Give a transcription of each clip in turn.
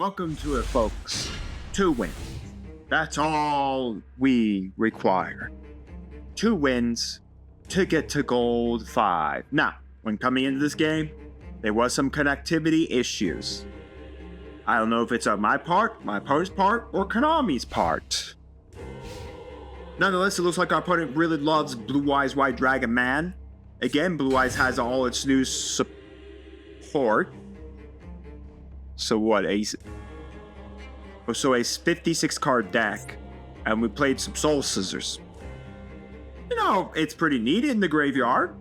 Welcome to it, folks. 2 wins. That's all we require. 2 wins to get to gold 5. Now, when coming into this game, there was some connectivity issues. I don't know if it's on my part, my opponent's part, or Konami's part. Nonetheless, it looks like our opponent really loves Blue Eyes White Dragon Man. Again, Blue Eyes has all its new support. So what, a 56 card deck, and we played some Soul Scissors. You know, it's pretty neat in the graveyard.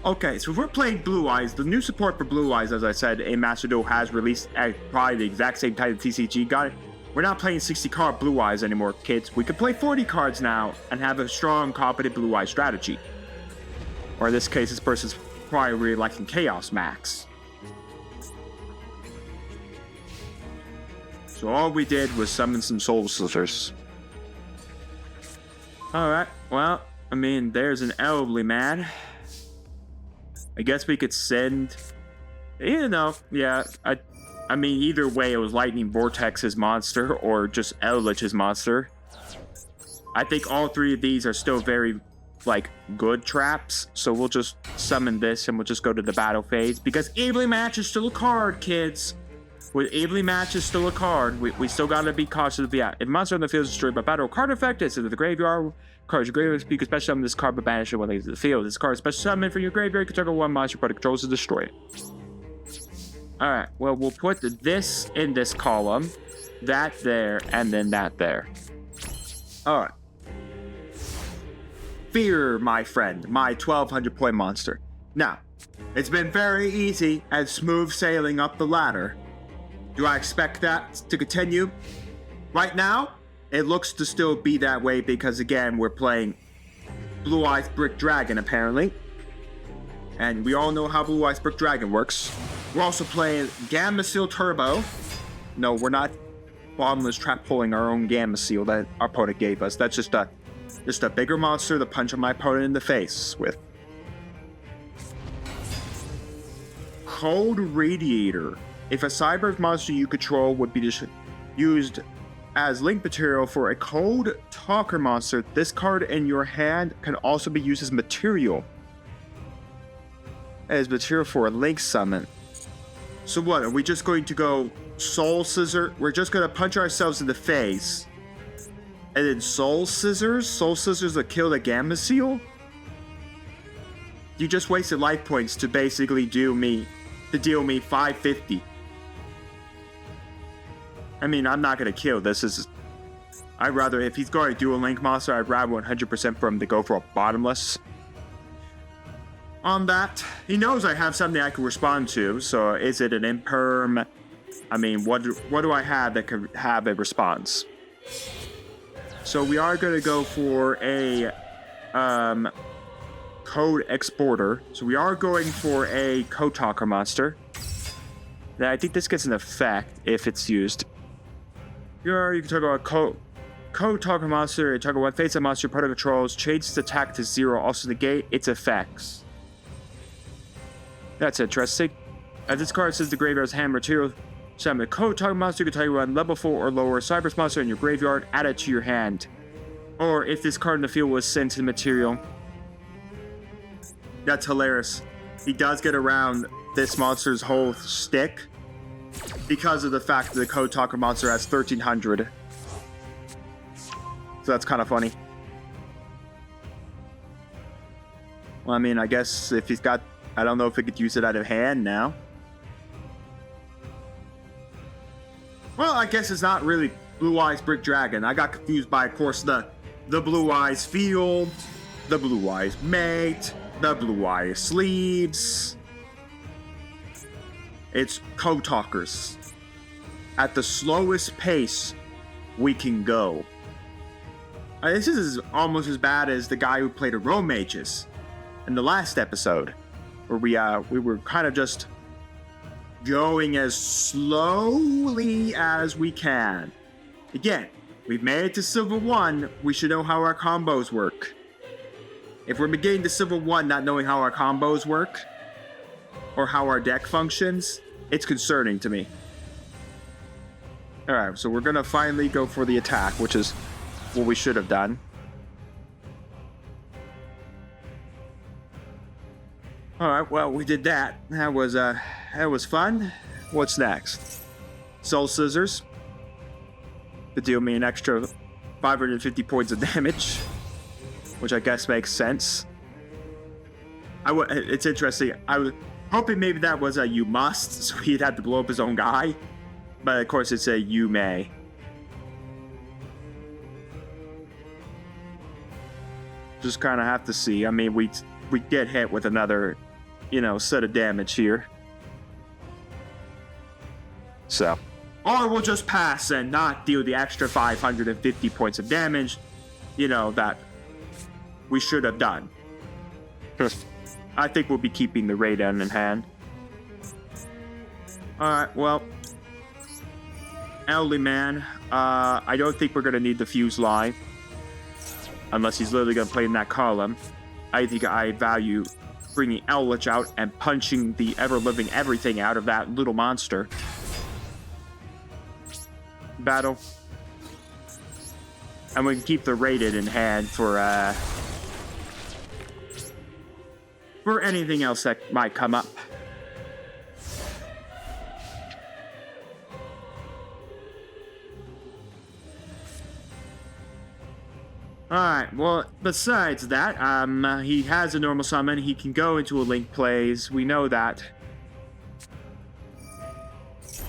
Okay, so if we're playing Blue Eyes, the new support for Blue Eyes, as I said, in Master Duel has released at probably the exact same time the TCG got it. We're not playing 60 card Blue Eyes anymore, kids. We can play 40 cards now and have a strong, competent Blue Eyes strategy. Or in this case, this person's probably really liking Chaos Max. So all we did was summon some Soul Scissors. Alright, well, I mean, there's an elderly man. I guess we could send... You know, yeah, I mean, either way, it was Lightning Vortex's monster or just Eldritch's monster. I think all 3 of these are still very, like, good traps. So we'll just summon this and we'll just go to the battle phase. Because Evenly Match is still a card, kids. With Evenly Match is still a card, we still gotta be cautious of the if monster on the field is destroyed by battle card effect, it's into the graveyard. Cards your graveyard, you can special summon this card but banish it when it leaves the field. This card is special summon from your graveyard, you can target 1 monster your opponent controls to destroy it. Alright, well, we'll put this in this column, that there, and then that there. Alright. Fear, my friend, my 1200 point monster. Now, it's been very easy and smooth sailing up the ladder. Do I expect that to continue? Right now, it looks to still be that way because, again, we're playing Blue Eyes Brick Dragon, apparently. And we all know how Blue Eyes Brick Dragon works. We're also playing Gamma Seal Turbo. No, we're not bottomless trap pulling our own Gamma Seal that our opponent gave us. That's just a bigger monster to punch my opponent in the face with. Cold Radiator. If a cyber monster you control would be used as link material for a Cold Talker monster, this card in your hand can also be used as material. As material for a link summon. So what, are we just going to go Soul Scissor? We're just going to punch ourselves in the face. And then Soul Scissors? Soul Scissors that kill the Gamma Seal? You just wasted life points to basically deal me 550. I mean, I'm not going to kill. I'd rather, if he's going to do a Link monster, I'd rather 100% for him to go for a bottomless. On that, he knows I have something I can respond to, so is it an imperm? I mean, what do I have that could have a response? So we are going to go for a Code Exporter. So we are going for a Code Talker monster. Now, I think this gets an effect if it's used. You can talk about Code Talker monster, target 1 face up monster, part of controls, change its attack to 0, also negate its effects. That's interesting. As this card says the graveyard's hand material, summon a Code Talker monster, you can target 1 level 4 or lower Cyber's monster in your graveyard, add it to your hand. Or if this card in the field was sent to the material. That's hilarious. He does get around this monster's whole stick because of the fact that the Code Talker monster has 1300. So that's kind of funny. Well, I mean, I guess if he's got... I don't know if he could use it out of hand now. Well, I guess it's not really Blue Eyes Brick Dragon. I got confused by, of course, the Blue Eyes Field, the Blue Eyes Mate, the Blue Eyes Sleeves. It's Code Talkers. At the slowest pace we can go. This is almost as bad as the guy who played a Rome Mages in the last episode, where we were kind of just going as slowly as we can. Again, we've made it to Silver 1, we should know how our combos work. If we're beginning to Silver 1 not knowing how our combos work, or how our deck functions, it's concerning to me. Alright, so we're gonna finally go for the attack, which is what we should have done. Alright, well, we did that. That was fun. What's next? Soul Scissors. To deal me an extra 550 points of damage, which I guess makes sense. It's interesting. I was hoping maybe that was a you must, so he'd have to blow up his own guy. But of course it's a you may. Just kind of have to see. I mean, we get hit with another, set of damage here. So, or we'll just pass and not deal the extra 550 points of damage, that we should have done. I think we'll be keeping the Raiden in hand. Alright, well, Elderly Man, I don't think we're going to need the Fuse Line. Unless he's literally going to play in that column. I think I value bringing Eldritch out and punching the ever-living everything out of that little monster. Battle. And we can keep the Raiden in hand for anything else that might come up. Alright, well, besides that, he has a normal summon. He can go into a Link plays. We know that.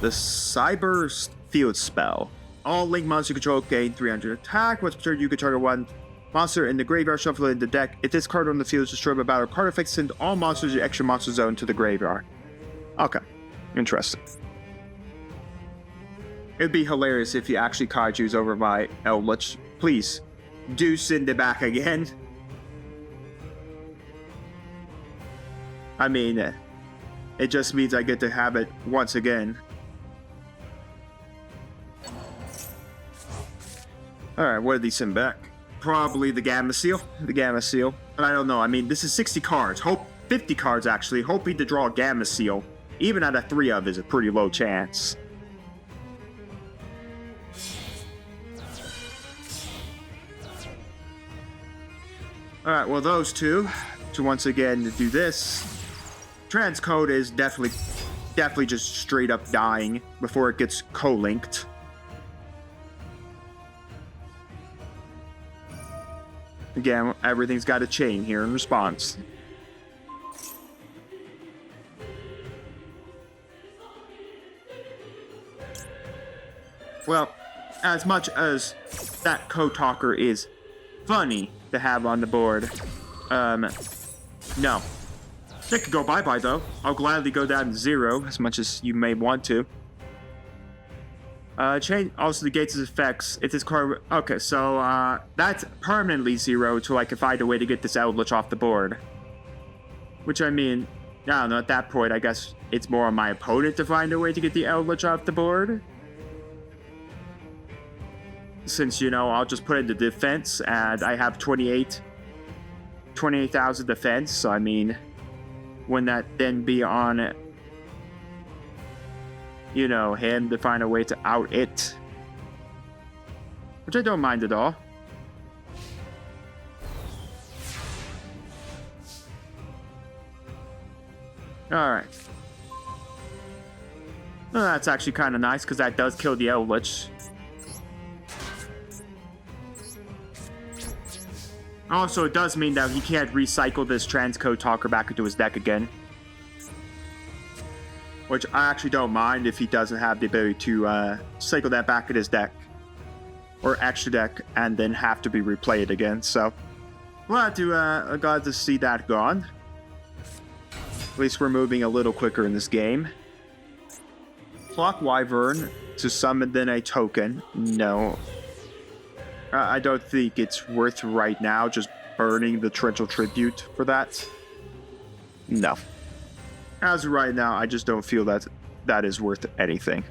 The Cyber Field Spell. All Link monster control gain 300 attack. Once per turn, you can target one monster in the graveyard, shuffle it in the deck. If this card on the field is destroyed by battle card effects, send all monsters in your extra monster zone to the graveyard. Okay, interesting. It'd be hilarious if he actually Kaiju's over my Eldritch. Please, do send it back again. I mean, it just means I get to have it once again. Alright, what did he send back? Probably the Gamma Seal. The Gamma Seal. And I don't know, I mean, this is 60 cards. 50 cards, actually. Hoping to draw a Gamma Seal, even at a 3 of, is a pretty low chance. Alright, well, those two, to once again do this. Transcode is definitely just straight up dying before it gets co-linked. Again, everything's got a chain here in response. Well, as much as that co-talker is funny to have on the board, no. It could go bye-bye, though. I'll gladly go down to 0, as much as you may want to. Change also negates his effects if this card... Okay, so, that's permanently 0 to, if I had a way to get this Eldritch off the board. Which, I mean, I don't know, at that point, I guess it's more on my opponent to find a way to get the Eldritch off the board. Since, I'll just put it into defense, and I have 28,000 defense, so, I mean, wouldn't that then be on... him to find a way to out it. Which I don't mind at all. Alright. Well, that's actually kind of nice, because that does kill the Eldritch. Also, it does mean that he can't recycle this Transcode Talker back into his deck again. Which I actually don't mind if he doesn't have the ability to cycle that back in his deck. Or extra deck, and then have to be replayed again, so... glad to see that gone. At least we're moving a little quicker in this game. Clock Wyvern to summon then a token. No. I don't think it's worth right now just burning the Torrential Tribute for that. No. As of right now, I just don't feel that is worth anything.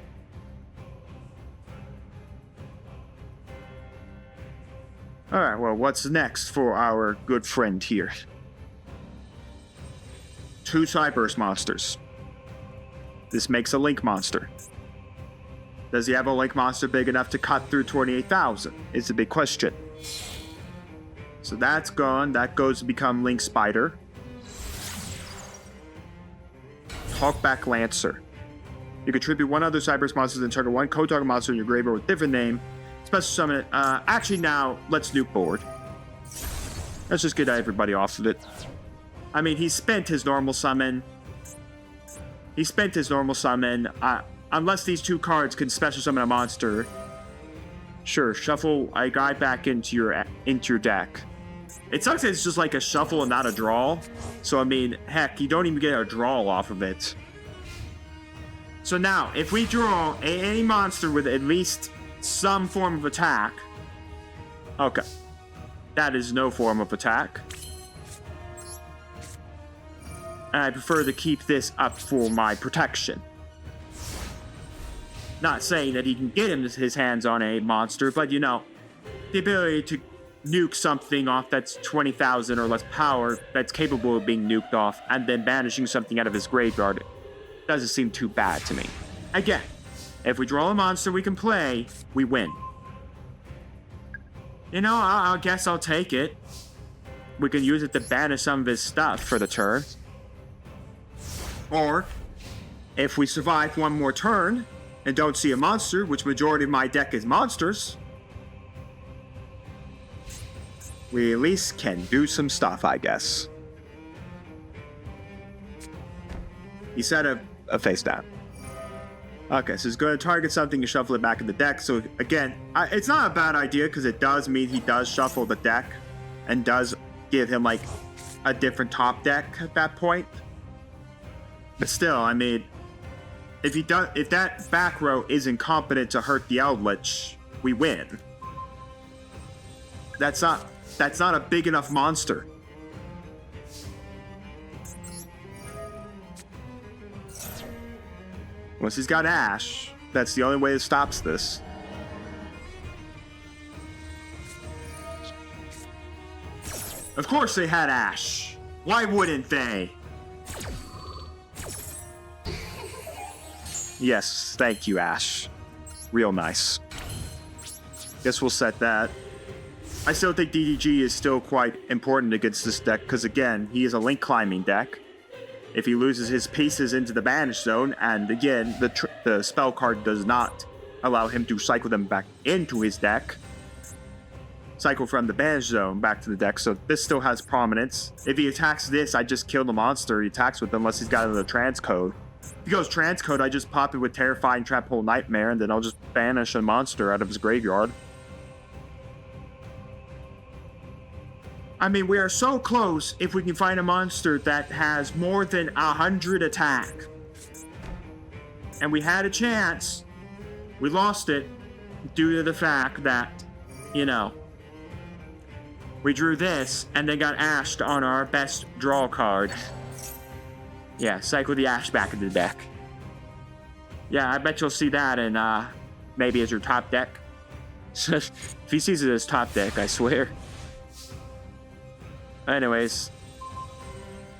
Alright, well, what's next for our good friend here? 2 Cyberse monsters. This makes a Link monster. Does he have a Link monster big enough to cut through 28,000? It's a big question. So that's gone. That goes to become Link Spider. Talkback Lancer. You contribute one other Cyberse monster and target one co-target monster in your graveyard with a different name. Special summon it. Actually, now, let's nuke board. Let's just get everybody off of it. I mean, he spent his normal summon. Unless these two cards can special summon a monster. Sure, shuffle a guy back into your deck. It sucks that it's just like a shuffle and not a draw. So, I mean, heck, you don't even get a draw off of it. So now, if we draw any monster with at least some form of attack... Okay. That is no form of attack. And I prefer to keep this up for my protection. Not saying that he can get his hands on a monster, but you know, the ability to nuke something off that's 20,000 or less power that's capable of being nuked off and then banishing something out of his graveyard doesn't seem too bad to me. Again, if we draw a monster we can play, we win. You know, I guess I'll take it. We can use it to banish some of his stuff for the turn. Or, if we survive one more turn and don't see a monster, which majority of my deck is monsters, we at least can do some stuff, I guess. He set a face down. Okay, so he's going to target something and shuffle it back in the deck. So again, it's not a bad idea because it does mean he does shuffle the deck and does give him like a different top deck at that point. But still, I mean, if that back row is incompetent to hurt the Eldritch, we win. That's not a big enough monster. Once he's got Ash, that's the only way it stops this. Of course they had Ash. Why wouldn't they? Yes, thank you, Ash. Real nice. Guess we'll set that. I still think DDG is still quite important against this deck, because again, he is a link climbing deck. If he loses his pieces into the banish zone, and again, the spell card does not allow him to cycle them back into his deck. Cycle from the banish zone back to the deck, so this still has prominence. If he attacks this, I just kill the monster he attacks with unless he's got another transcode. If he goes transcode, I just pop it with Terrifying Trap Hole Nightmare, and then I'll just banish a monster out of his graveyard. I mean, we are so close if we can find a monster that has more than 100 attack. And we had a chance. We lost it due to the fact that, you know, we drew this and then got ashed on our best draw card. Yeah, cycle the ash back into the deck. Yeah, I bet you'll see that in, maybe as your top deck. If he sees it as top deck, I swear. Anyways,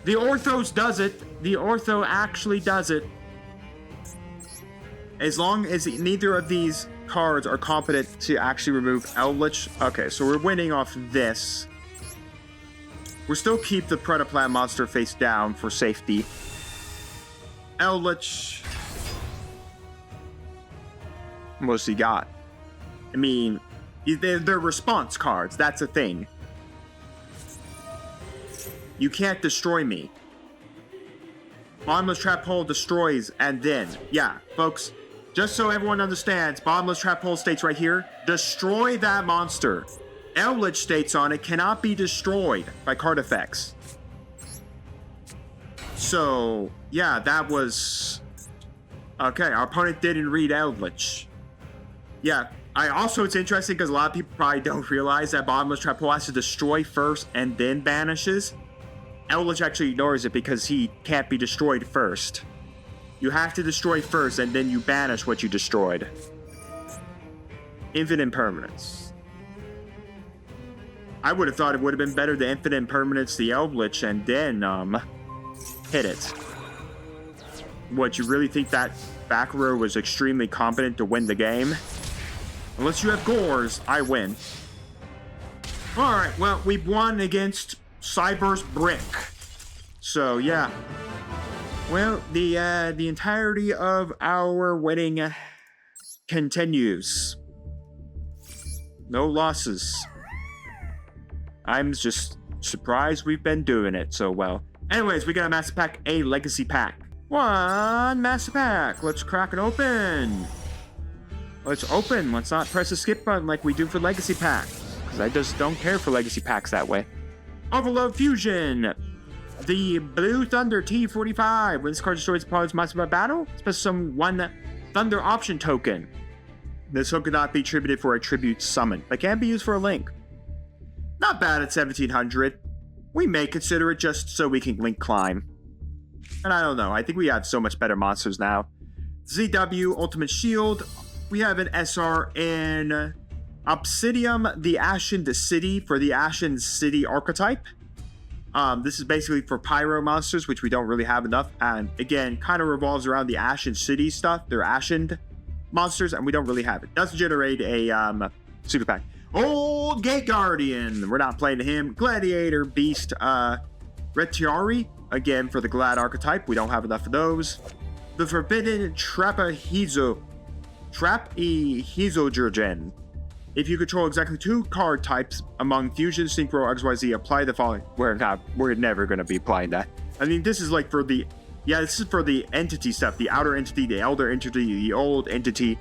the Orthos does it. The Ortho actually does it. As long as neither of these cards are competent to actually remove Eldritch. Okay, so we're winning off this. We'll still keep the Predaplant monster face down for safety. Eldritch. What's he got? I mean, they're response cards. That's a thing. You can't destroy me. Bottomless Trap Hole destroys, and then, yeah, folks, just so everyone understands, Bottomless Trap Hole states right here, destroy that monster. Eldritch states on it, cannot be destroyed by card effects. So, yeah, that was... Okay, our opponent didn't read Eldritch. Yeah, it's interesting because a lot of people probably don't realize that Bottomless Trap Hole has to destroy first and then banishes. Eldritch actually ignores it because he can't be destroyed first. You have to destroy first and then you banish what you destroyed. Infinite Impermanence. I would have thought it would have been better to Infinite Impermanence the Eldritch and then, hit it. What, you really think that back row was extremely competent to win the game? Unless you have Gores, I win. Alright, well, we've won against Cyber's Brick. So, yeah. Well, the entirety of our winning continues. No losses. I'm just surprised we've been doing it so well. Anyways, we got a Master Pack, a Legacy Pack. One Master Pack. Let's crack it open. Let's open. Let's not press the skip button like we do for Legacy Pack. Because I just don't care for Legacy Packs that way. Overload Fusion. The Blue Thunder T45. When this card destroys the opponent's monster by battle, special summon one Thunder Option token. This token cannot be attributed for a tribute summon, but can be used for a link. Not bad at 1700. We may consider it just so we can link climb. And I don't know, I think we have so much better monsters now. ZW Ultimate Shield. We have an SR in Obsidian, the Ashen City for the Ashen City archetype. This is basically for Pyro monsters, which we don't really have enough. And again, kind of revolves around the Ashen City stuff. They're Ashen monsters, and we don't really have it. Doesn't generate a super pack. Old Gate Guardian. We're not playing him. Gladiator Beast Retiari. Again, for the Glad archetype. We don't have enough of those. The Forbidden Trapezogen. If you control exactly 2 card types among Fusion, Synchro, XYZ, apply the following. We're never going to be applying that. I mean, this is like for the... Yeah, this is for the entity stuff. The outer entity, the elder entity, the old entity.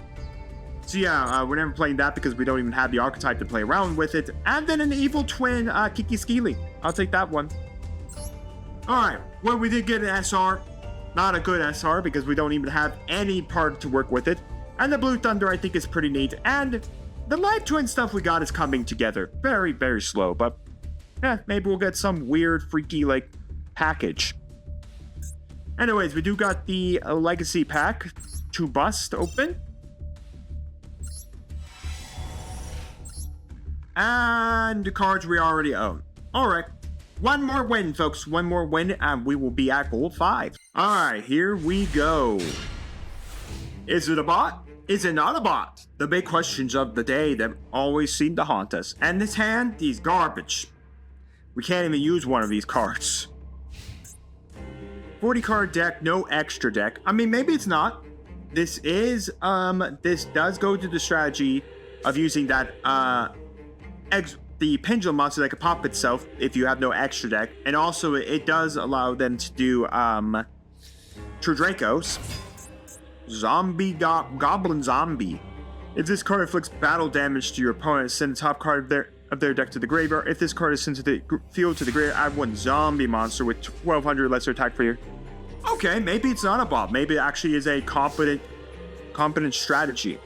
So yeah, we're never playing that because we don't even have the archetype to play around with it. And then an evil twin, Kiki Skili. I'll take that one. Alright, well, we did get an SR. Not a good SR because we don't even have any part to work with it. And the Blue Thunder, I think, is pretty neat. And the Live Twin stuff we got is coming together. Very, very slow, but yeah, maybe we'll get some weird, freaky, like, package. Anyways, we do got the Legacy Pack to bust open. And the cards we already own. Alright, one more win, folks. One more win, and we will be at Gold 5. Alright, here we go. Is it a bot? Is it not a bot? The big questions of the day that always seem to haunt us. And this hand, he's garbage. We can't even use one of these cards. 40 card deck, no extra deck. I mean, maybe it's not. This is, this does go to the strategy of using that, the pendulum monster that can pop itself if you have no extra deck. And also, it does allow them to do, True Dracos. Goblin Zombie. If this card inflicts battle damage to your opponent, send the top card of their deck to the graveyard. If this card is sent to the field to the graveyard, add one zombie monster with 1200 lesser attack for you. Okay, maybe it's not a bot. Maybe it actually is a competent strategy.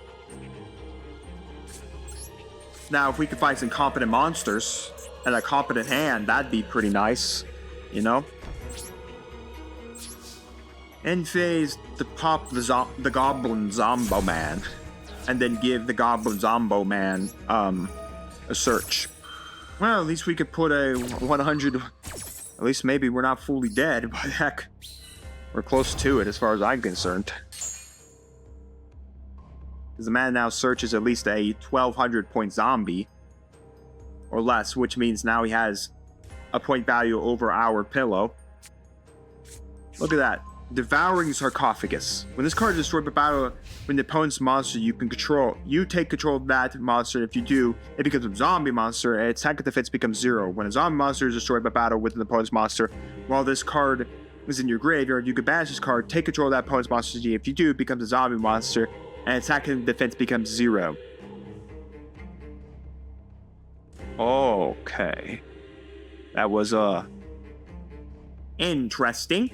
Now, if we could find some competent monsters and a competent hand, that'd be pretty nice, you know? End phase to pop the Goblin Zombo Man, and then give the Goblin Zombo Man a search. Well, at least we could put a 100. At least maybe we're not fully dead, but heck, we're close to it as far as I'm concerned. Because the man now searches at least a 1200 point zombie or less, which means now he has a point value over our pillow. Look at that. Devouring Sarcophagus. When this card is destroyed by battle, when the opponent's monster you can control, you take control of that monster. If you do, it becomes a zombie monster, and its attack defense becomes 0. When a zombie monster is destroyed by battle with an opponent's monster, while this card is in your graveyard, you can banish this card, take control of that opponent's monster. If you do, it becomes a zombie monster, and its attack and defense becomes 0. Okay. That was, interesting.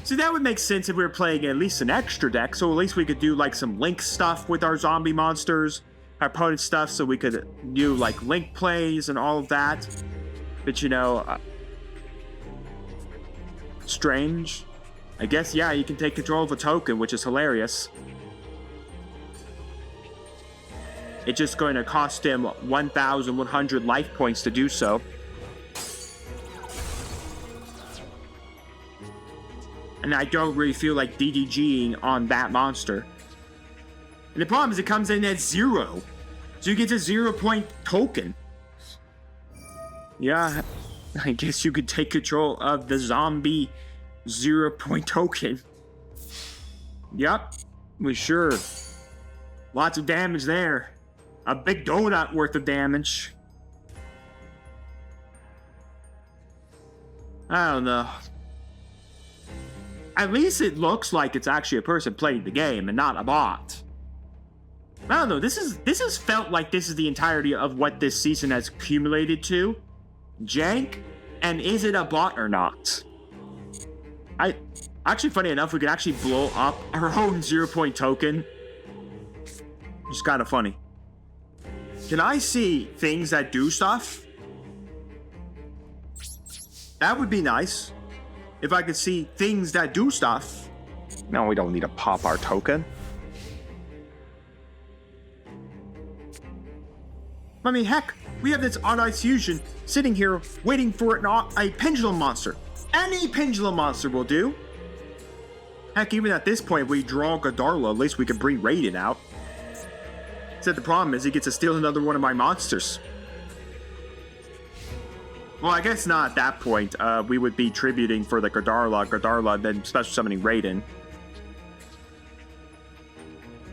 See, that would make sense if we were playing at least an extra deck, so at least we could do, like, some Link stuff with our zombie monsters, our opponent stuff, so we could do, like, Link plays and all of that. But, you know, strange. I guess, yeah, you can take control of a token, which is hilarious. It's just going to cost him 1,100 life points to do so. And and I don't really feel like DDGing on that monster. And the problem is it comes in at 0. So you get a 0-point token. Yeah, I guess you could take control of the zombie 0-point token. Yep, we sure. Lots of damage there. A big donut worth of damage. I don't know. At least it looks like it's actually a person playing the game and not a bot. I don't know, this has felt like this is the entirety of what this season has accumulated to. Jank, and is it a bot or not? Actually, funny enough, we could actually blow up our own 0-point token. It's kind of funny. Can I see things that do stuff? That would be nice. If I could see things that do stuff. No, we don't need to pop our token. I mean, heck, we have this Odd Eyes Fusion sitting here waiting for a pendulum monster. Any pendulum monster will do. Heck, even at this point, if we draw Godarla, at least we can bring Raiden out. Except the problem is he gets to steal another one of my monsters. Well, I guess not at that point. We would be tributing for the Godarla, then special summoning Raiden.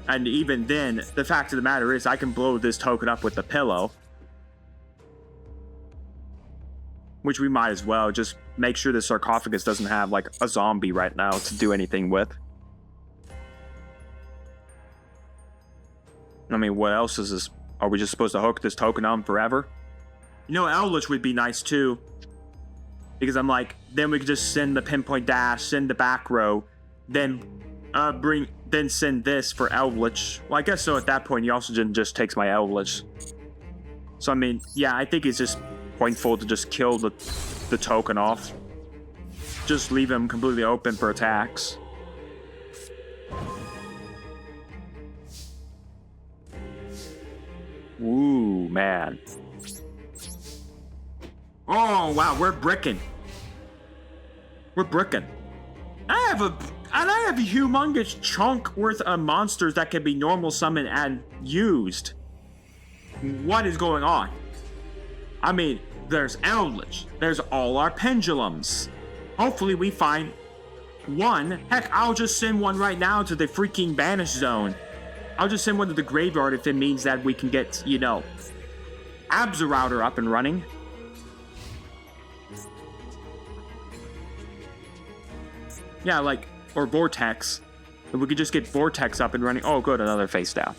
And even then, the fact of the matter is I can blow this token up with the pillow. Which we might as well. Just make sure the sarcophagus doesn't have, like, a zombie right now to do anything with. I mean, what else is this? Are we just supposed to hook this token on forever? You know, Eldritch would be nice, too. Because I'm like, then we could just send the pinpoint dash, send the back row, then send this for Eldritch. Well, I guess so at that point, he also just takes my Eldritch. So, I mean, yeah, I think it's just pointful to just kill the token off. Just leave him completely open for attacks. Ooh, man. Oh, wow, we're bricking. We're bricking. I have a humongous chunk worth of monsters that can be normal summoned and used. What is going on? I mean, there's Eldritch. There's all our pendulums. Hopefully we find one. Heck, I'll just send one right now to the freaking Banish Zone. I'll just send one to the graveyard if it means that we can get, you know, Absorouter up and running. Yeah, like, or Vortex. If we could just get Vortex up and running. Oh, good, another face down.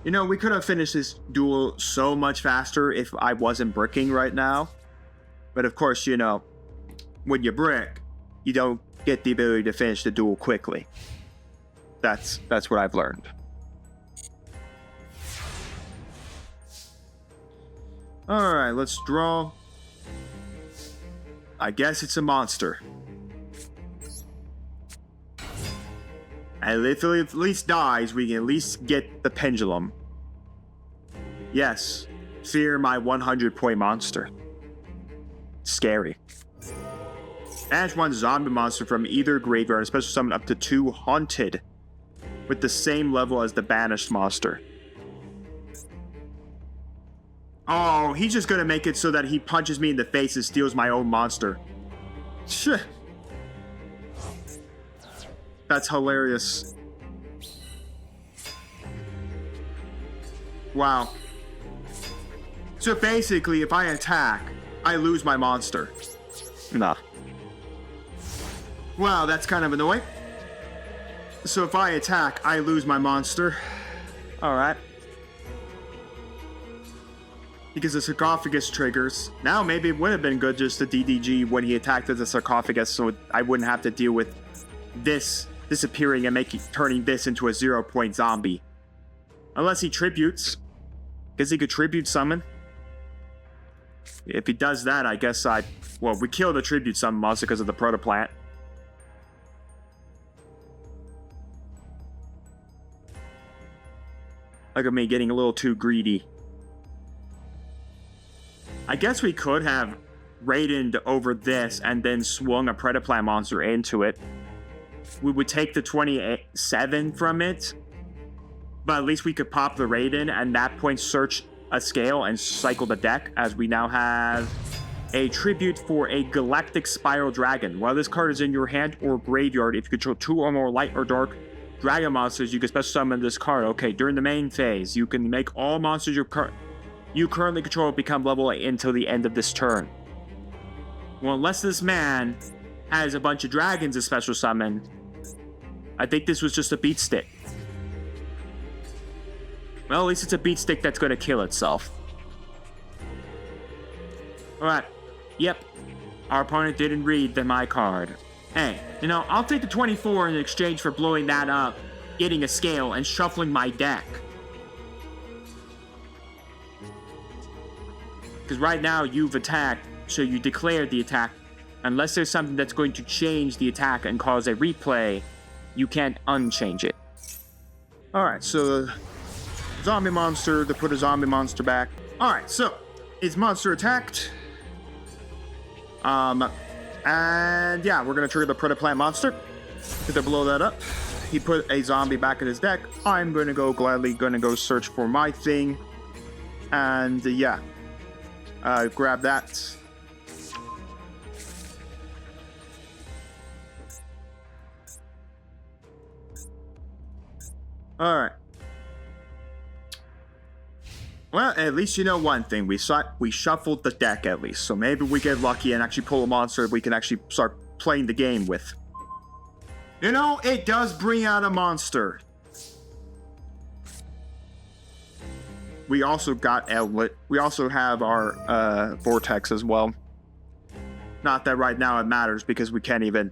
You know, we could have finished this duel so much faster if I wasn't bricking right now. But of course, you know, when you brick, you don't get the ability to finish the duel quickly. That's what I've learned. Alright, let's draw. I guess it's a monster. And if it at least dies, we can at least get the pendulum. Yes, fear my 100-point monster. Scary. Banish one zombie monster from either graveyard, especially summon up to 2 haunted, with the same level as the banished monster. Oh, he's just gonna make it so that he punches me in the face and steals my own monster. Shit. That's hilarious. Wow. So basically, if I attack, I lose my monster. Nah. Wow, that's kind of annoying. So if I attack, I lose my monster. Alright. Because the sarcophagus triggers. Now maybe it would have been good just to DDG when he attacked at the sarcophagus so I wouldn't have to deal with this disappearing and turning this into a 0-point zombie. Unless he tributes. Because he could tribute summon. If he does that, I guess well, we kill the tribute summon monster because of the protoplant. Look at me getting a little too greedy. I guess we could have Raidened over this and then swung a Predaplan monster into it, we would take the 27 from it, but at least we could pop the Raiden and at that point search a scale and cycle the deck, as we now have a tribute for a Galactic Spiral Dragon. While this card is in your hand or graveyard, if you control 2 or more light or dark dragon monsters, you can special summon this card. Okay, during the main phase, you can make all monsters you currently control become level 8 until the end of this turn. Well, unless this man has a bunch of dragons to special summon, I think this was just a beat stick. Well, at least it's a beat stick that's going to kill itself. Alright. Yep. Our opponent didn't read my card. Hey, you know, I'll take the 24 in exchange for blowing that up, getting a scale, and shuffling my deck. Because right now, you've attacked, so you declared the attack. Unless there's something that's going to change the attack and cause a replay, you can't unchange it. Alright, so zombie monster to put a zombie monster back. Alright, so is monster attacked? And yeah, we're gonna trigger the Predaplan monster to blow that up. He put a zombie back in his deck. I'm gonna go gladly search for my thing. And yeah, grab that. Alright. Well, at least you know one thing. We shuffled the deck at least. So maybe we get lucky and actually pull a monster we can actually start playing the game with. You know, it does bring out a monster. We also got Outlet. We also have our Vortex as well. Not that right now it matters because we can't even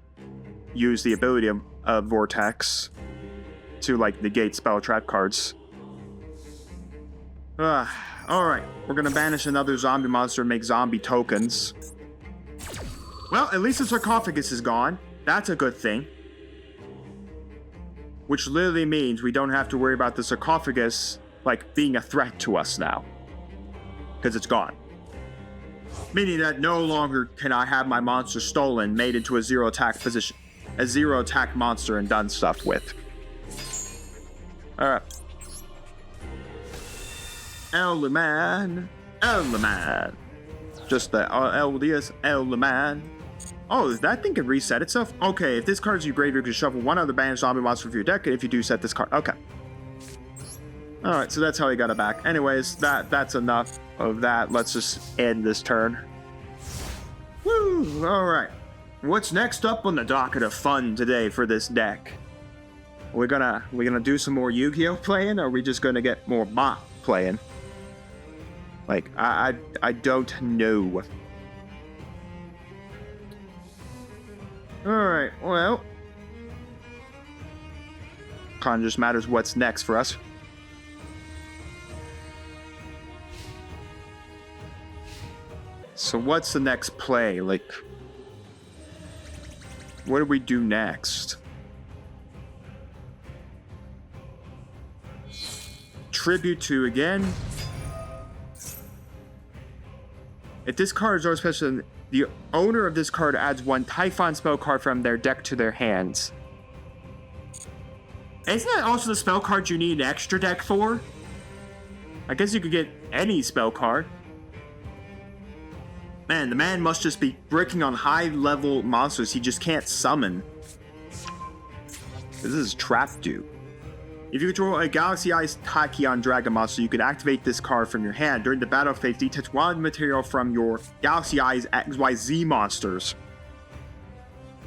use the ability of Vortex to like negate spell trap cards. Alright, we're gonna banish another zombie monster and make zombie tokens. Well, at least the sarcophagus is gone. That's a good thing. Which literally means we don't have to worry about the sarcophagus, like, being a threat to us now. Because it's gone. Meaning that no longer can I have my monster stolen, made into a zero attack position. A zero attack monster and done stuff with. Alright. Eleman. Just the LDS Eleman. Oh, that thing can reset itself? Okay, if this card's in your graveyard, you can shuffle one other banished zombie monster from your deck, and if you do, set this card. Okay. Alright, so that's how he got it back. Anyways, that's enough of that. Let's just end this turn. Woo! Alright. What's next up on the docket of fun today for this deck? We're gonna do some more YuGiOh playing, or are we just gonna get more bot playing? Like, I don't know. Alright, well. Kind of just matters what's next for us. So what's the next play? Like, what do we do next? Tribute to again. If this card is always special, the owner of this card adds one Typhon spell card from their deck to their hands. Isn't that also the spell card you need an extra deck for? I guess you could get any spell card. Man, the man must just be bricking on high-level monsters he just can't summon. This is Trap Duel. If you control a Galaxy Eyes Tachyon Dragon monster, you can activate this card from your hand. During the battle phase, detach one material from your Galaxy Eyes XYZ monsters.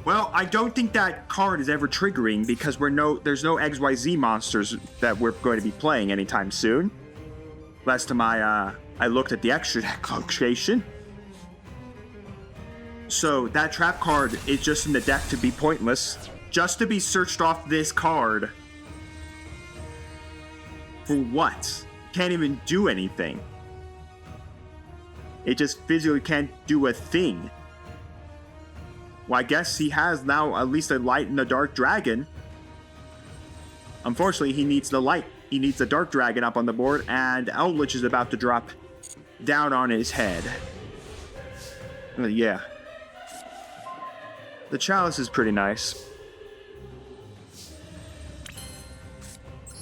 Well, I don't think that card is ever triggering because there's no XYZ monsters that we're going to be playing anytime soon. Last time I looked at the extra deck location. So that trap card is just in the deck to be pointless. Just to be searched off this card. For what? Can't even do anything. It just physically can't do a thing. Well, I guess he has now at least a light and a dark dragon. Unfortunately, he needs the light. He needs the dark dragon up on the board, and Eldritch is about to drop down on his head. Yeah. The chalice is pretty nice.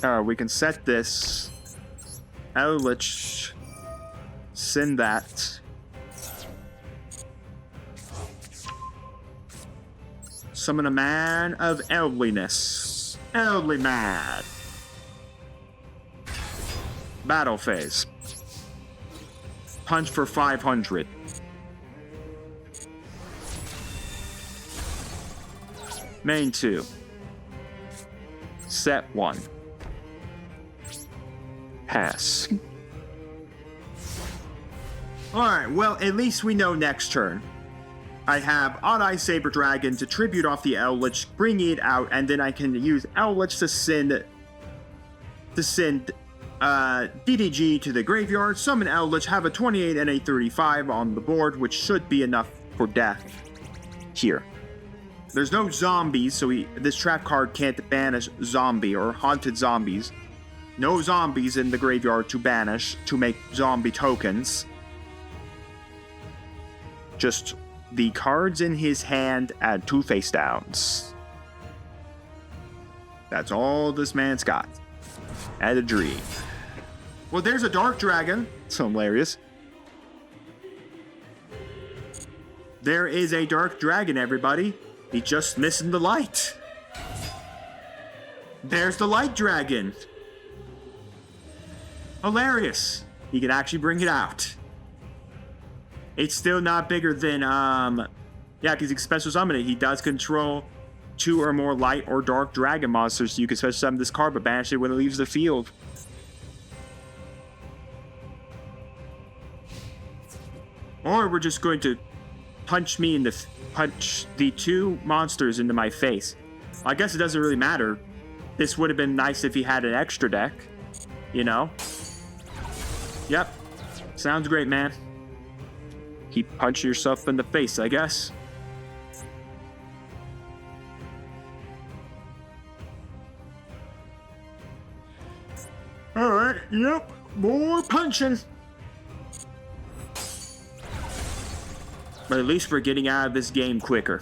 Alright, we can set this. Eldritch. Send that. Summon a man of elderliness. Elderly man. Battle phase. Punch for 500. Main 2. Set 1. Pass. Alright, well, at least we know next turn. I have Odd Eye Saber Dragon to tribute off the Eldritch, bring it out, and then I can use Eldritch to send DDG to the graveyard, summon Eldritch, have a 28 and a 35 on the board, which should be enough for death here. There's no zombies, so this trap card can't banish zombie or haunted zombies. No zombies in the graveyard to banish to make zombie tokens. Just the cards in his hand add 2 face downs. That's all this man's got. Add a dream. Well, there's a dark dragon. So hilarious. There is a dark dragon, everybody. He's just missing the light. There's the light dragon. Hilarious. He can actually bring it out. It's still not bigger than, yeah, because he can special summon it. He does control 2 or more light or dark dragon monsters, so you can special summon this card, but banish it when it leaves the field. Or we're just going to punch the 2 monsters into my face. I guess it doesn't really matter. This would have been nice if he had an extra deck, you know? Yep. Sounds great, man. Keep punching yourself in the face, I guess. Alright, yep. More punching. But at least we're getting out of this game quicker.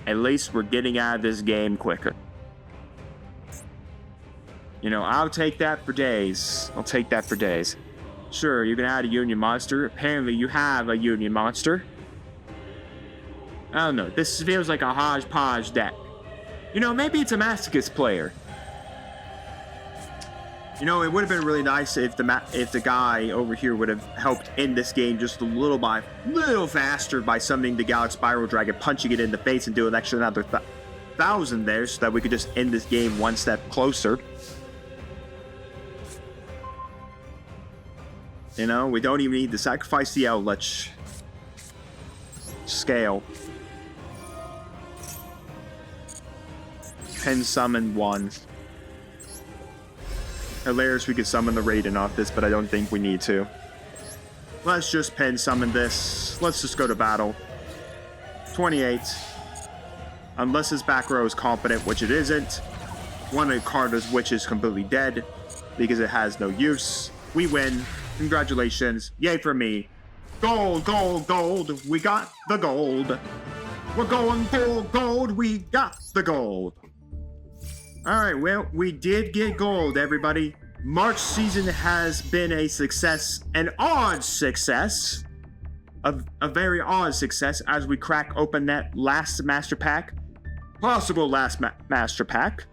At least we're getting out of this game quicker. You know, I'll take that for days. I'll take that for days. Sure, you can add a Union monster. Apparently you have a Union monster. I don't know. This feels like a hodgepodge deck. You know, maybe it's a Masochist player. You know, it would have been really nice if the guy over here would have helped end this game just a little faster by summoning the Galaxy Spiral Dragon, punching it in the face, and doing another 1,000 there, so that we could just end this game one step closer. You know, we don't even need to sacrifice the Eldritch. Scale. Pen summon 1. Hilarious, we could summon the Raiden off this, but I don't think we need to. Let's just pen summon this. Let's just go to battle. 28. Unless his back row is competent, which it isn't. One of the cards which is completely dead because it has no use. We win. Congratulations. Yay for me. Gold, gold, gold. We got the gold. We're going for gold. We got the gold. Alright, well, we did get gold, everybody. March season has been a success, an odd success. A very odd success as we crack open that last master pack. Possible last master pack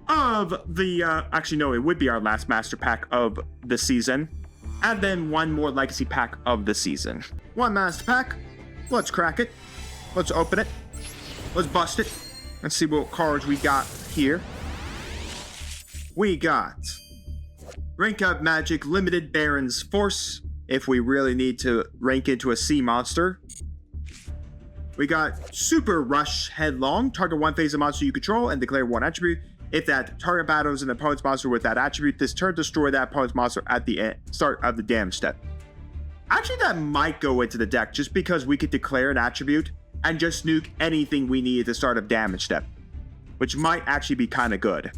of the, actually no, it would be our last master pack of the season. And then one more legacy pack of the season. One master pack. Let's crack it. Let's open it. Let's bust it. Let's see what cards we got here. We got Rank Up Magic Limited Baron's Force, if we really need to rank into a sea monster. We got Super Rush Headlong. Target 1 phase of monster you control and declare 1 attribute. If that target battles an opponent's monster with that attribute, this turn destroy that opponent's monster at the start of the damage step. Actually, that might go into the deck just because we could declare an attribute and just nuke anything we need at the start of damage step, which might actually be kind of good.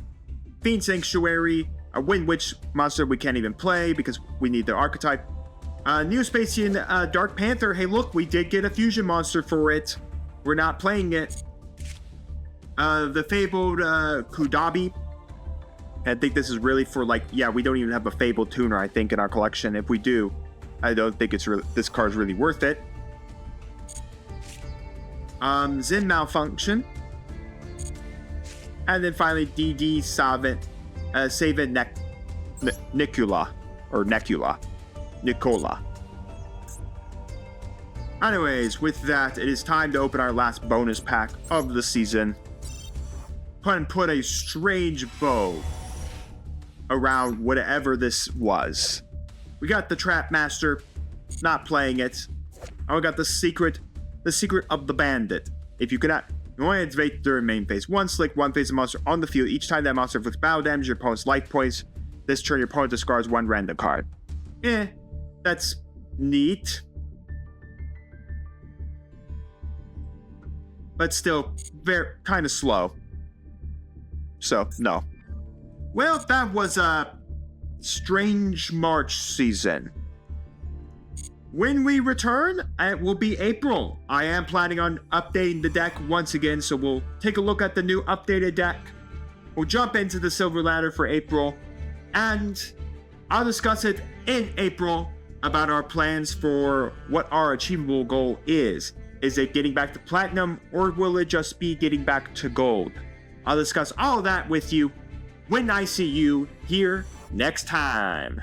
Fiend Sanctuary, a Wind Witch monster we can't even play because we need the archetype. Neospatian Dark Panther. Hey, look, we did get a fusion monster for it. We're not playing it. The fabled Kudabi. I think this is really for like, yeah, we don't even have a fabled tuner, I think, in our collection. If we do, I don't think it's really, this card's really worth it. Zin Malfunction. And then finally, DD Savant Nicula. Or Necula. Nicola. Anyways, with that, it is time to open our last bonus pack of the season. Put a strange bow around whatever this was. We got the Trap Master, not playing it. And we got the secret of the Bandit. If you cannot, you only activate during main phase. One slick, one phase of monster on the field. Each time that monster inflicts battle damage, your opponent's life points. This turn, your opponent discards one random card. That's neat. But still, very kind of slow. So, no. Well, that was a strange March season. When we return, it will be April. I am planning on updating the deck once again, so we'll take a look at the new updated deck. We'll jump into the Silver Ladder for April, and I'll discuss it in April about our plans for what our achievable goal is. Is it getting back to platinum, or will it just be getting back to gold? I'll discuss all of that with you when I see you here next time.